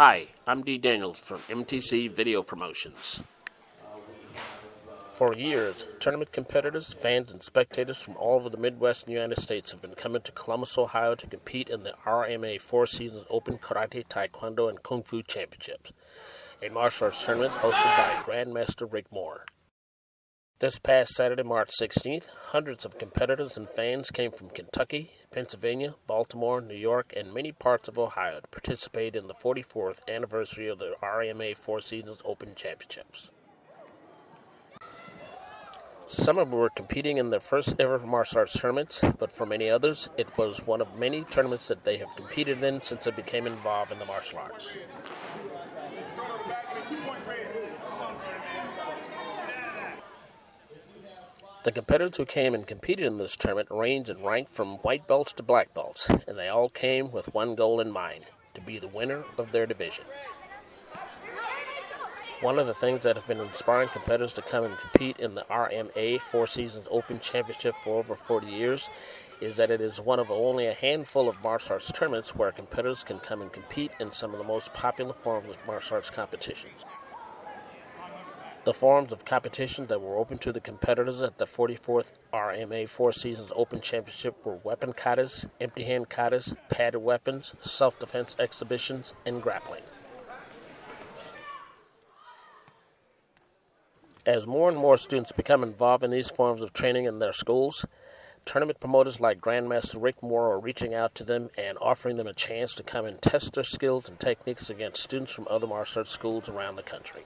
Hi, I'm D. Daniels from MTC Video Promotions. For years, tournament competitors, fans, and spectators from all over the Midwestern United States have been coming to Columbus, Ohio to compete in the RMA Four Seasons Open Karate, Taekwondo, and Kung Fu Championships, a martial arts tournament hosted by Grandmaster Rick Moore. This past Saturday, March 16th, hundreds of competitors and fans came from Kentucky, Pennsylvania, Baltimore, New York, and many parts of Ohio to participate in the 44th anniversary of the RMA Four Seasons Open Championships. Some of them were competing in their first ever martial arts tournaments, but for many others, it was one of many tournaments that they have competed in since they became involved in the martial arts. The competitors who came and competed in this tournament ranged in rank from white belts to black belts, and they all came with one goal in mind, to be the winner of their division. One of the things that have been inspiring competitors to come and compete in the RMA Four Seasons Open Championship for over 40 years is that it is one of only a handful of martial arts tournaments where competitors can come and compete in some of the most popular forms of martial arts competitions. The forms of competition that were open to the competitors at the 44th Rma Four Seasons Open Championship were weapon katas, empty-hand katas, padded weapons, self-defense exhibitions, and grappling. As more and more students become involved in these forms of training in their schools, tournament promoters like Grandmaster Rick Moore are reaching out to them and offering them a chance to come and test their skills and techniques against students from other martial arts schools around the country.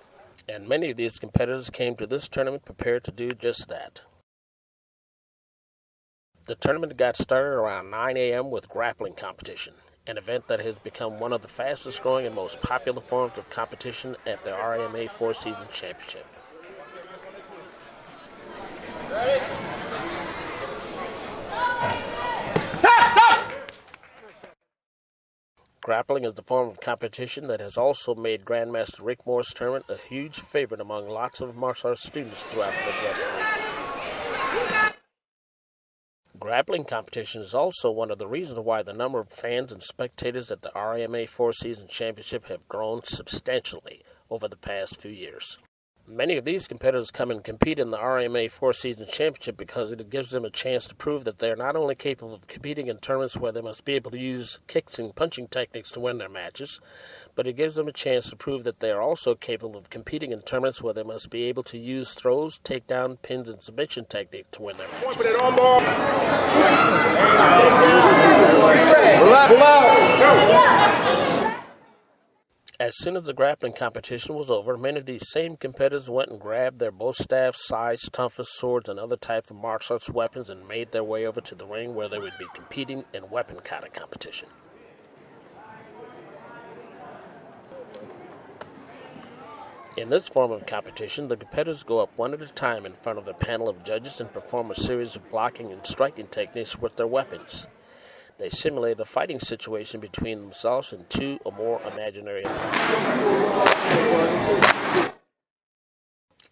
And many of these competitors came to this tournament prepared to do just that. The tournament got started around 9 a.m. with grappling competition, an event that has become one of the fastest growing and most popular forms of competition at the RMA Four Seasons Championship. Ready? Grappling is the form of competition that has also made Grandmaster Rick Moore's tournament a huge favorite among lots of martial arts students throughout the Midwest region. Grappling competition is also one of the reasons why the number of fans and spectators at the RMA Four Seasons Championship have grown substantially over the past few years. Many of these competitors come and compete in the RMA Four Seasons Championship because it gives them a chance to prove that they are not only capable of competing in tournaments where they must be able to use kicks and punching techniques to win their matches, but it gives them a chance to prove that they are also capable of competing in tournaments where they must be able to use throws, takedown, pins, and submission techniques to win their matches. As soon as the grappling competition was over, many of these same competitors went and grabbed their bow staffs, scythes, tonfas, swords, and other types of martial arts weapons and made their way over to the ring where they would be competing in weapon kata competition. In this form of competition, the competitors go up one at a time in front of a panel of judges and perform a series of blocking and striking techniques with their weapons. They simulate a fighting situation between themselves and two or more imaginary opponents.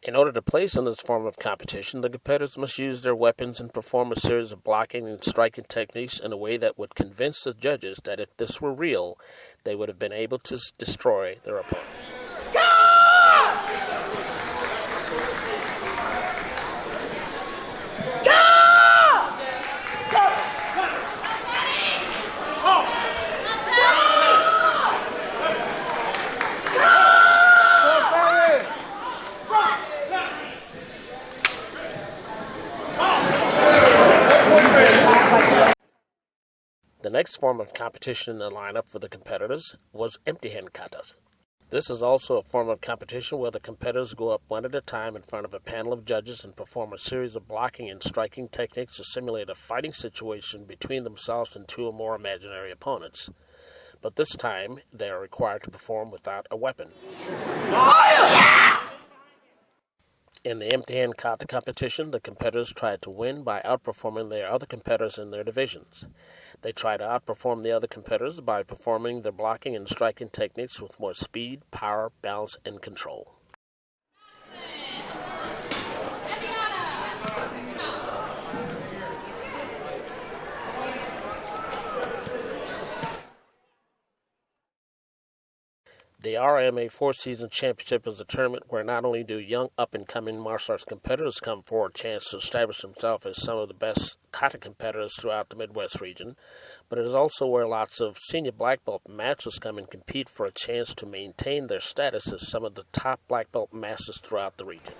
In order to place in this form of competition, the competitors must use their weapons and perform a series of blocking and striking techniques in a way that would convince the judges that if this were real, they would have been able to destroy their opponents. The next form of competition in the lineup for the competitors was empty-hand katas. This is also a form of competition where the competitors go up one at a time in front of a panel of judges and perform a series of blocking and striking techniques to simulate a fighting situation between themselves and two or more imaginary opponents. But this time, they are required to perform without a weapon. In the empty-hand kata competition, the competitors try to win by outperforming their other competitors in their divisions. They try to outperform the other competitors by performing their blocking and striking techniques with more speed, power, balance, and control. The RMA Four-Season Championship is a tournament where not only do young up-and-coming martial arts competitors come for a chance to establish themselves as some of the best kata competitors throughout the Midwest region, but it is also where lots of senior black belt masters come and compete for a chance to maintain their status as some of the top black belt masters throughout the region.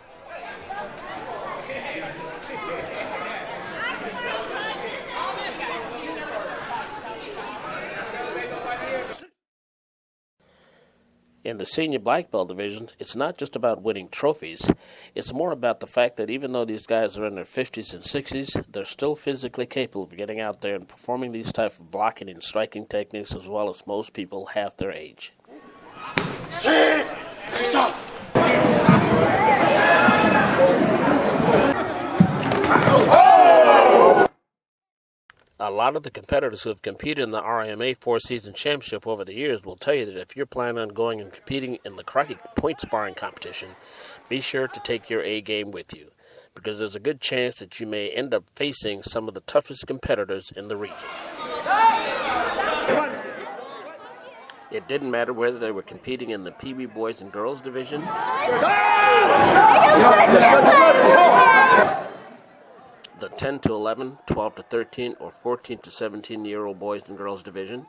In the senior black belt division, it's not just about winning trophies. It's more about the fact that even though these guys are in their 50s and 60s, they're still physically capable of getting out there and performing these type of blocking and striking techniques as well as most people half their age. A lot of the competitors who have competed in the RMA Four-Season Championship over the years will tell you that if you're planning on going and competing in the karate point sparring competition, be sure to take your A game with you, because there's a good chance that you may end up facing some of the toughest competitors in the region. It didn't matter whether they were competing in the Pee Wee boys and girls division, the 10 to 11, 12 to 13, or 14 to 17-year-old boys and girls division,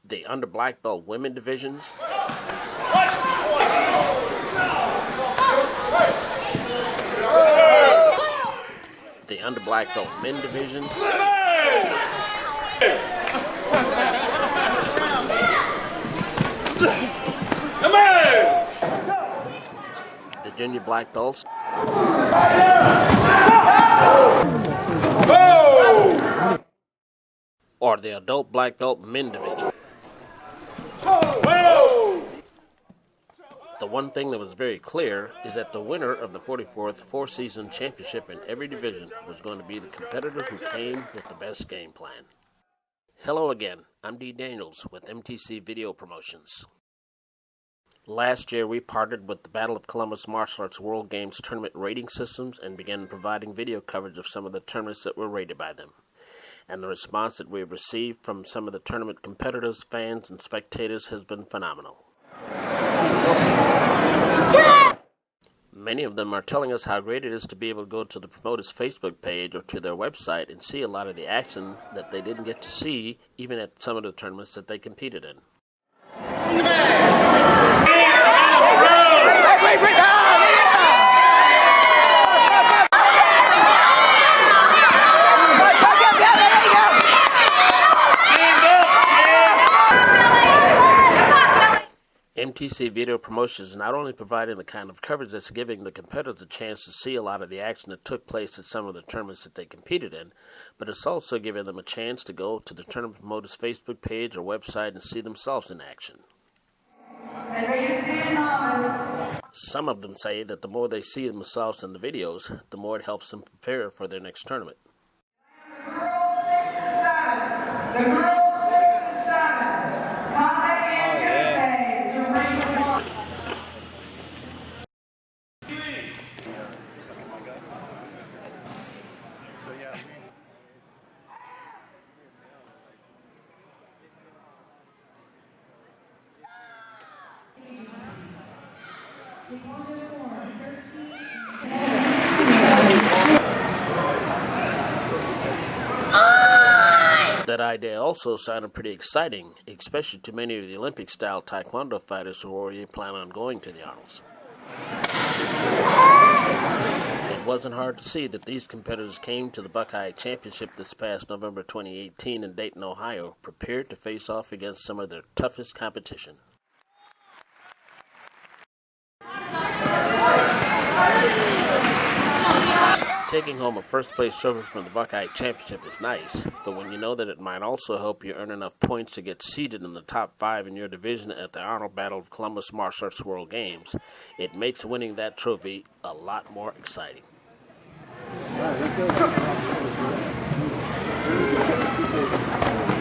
the under black belt women divisions, the under black belt men divisions, the junior black belts, or the adult black belt men division. The one thing that was very clear is that the winner of the 44th Four-Season Championship in every division was going to be the competitor who came with the best game plan. Hello again, I'm D. Daniels with MTC Video Promotions. Last year, we partnered with the Battle of Columbus Martial Arts World Games tournament rating systems and began providing video coverage of some of the tournaments that were rated by them. And the response that we have received from some of the tournament competitors, fans, and spectators has been phenomenal. Many of them are telling us how great it is to be able to go to the promoter's Facebook page or to their website and see a lot of the action that they didn't get to see even at some of the tournaments that they competed in. MTC Video Promotions is not only providing the kind of coverage that's giving the competitors a chance to see a lot of the action that took place at some of the tournaments that they competed in, but it's also giving them a chance to go to the tournament promoter's Facebook page or website and see themselves in action. Some of them say that the more they see themselves in the videos, the more it helps them prepare for their next tournament. The girls 6 and 7. The girls 6 and 7. Kata and to ring 1. That idea also sounded pretty exciting, especially to many of the Olympic-style Tae Kwon Do fighters who already plan on going to the Arnold's. It wasn't hard to see that these competitors came to the Buckeye Championship this past November 2018 in Dayton, Ohio, prepared to face off against some of their toughest competition. Taking home a first-place trophy from the Buckeye Championship is nice, but when you know that it might also help you earn enough points to get seeded in the top 5 in your division at the Arnold Battle of Columbus Martial Arts World Games, it makes winning that trophy a lot more exciting.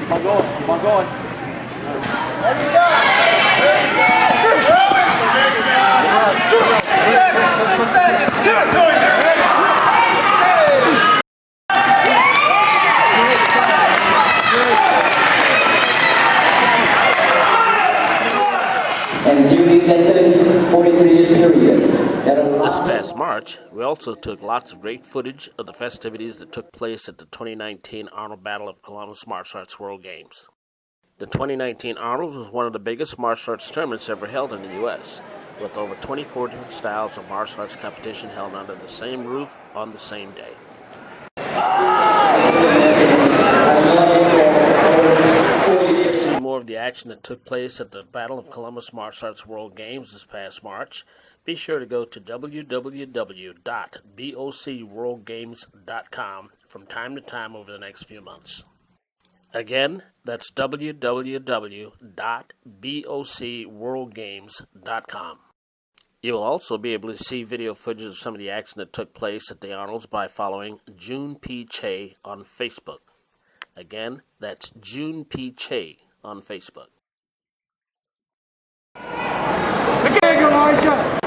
Come on, going. This past March, we also took lots of great footage of the festivities that took place at the 2019 Arnold Battle of Columbus Martial Arts World Games. The 2019 Arnold was one of the biggest martial arts tournaments ever held in the U.S., with over 24 different styles of martial arts competition held under the same roof on the same day. To see more of the action that took place at the Battle of Columbus Martial Arts World Games this past March, be sure to go to www.bocworldgames.com from time to time over the next few months. Again, that's www.bocworldgames.com. You will also be able to see video footage of some of the action that took place at the Arnolds by following June P. Che on Facebook. Again, that's June P. Che on Facebook.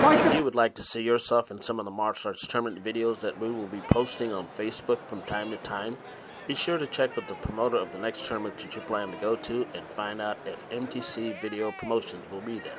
If you would like to see yourself in some of the martial arts tournament videos that we will be posting on Facebook from time to time, be sure to check with the promoter of the next tournament that you plan to go to and find out if MTC Video Promotions will be there.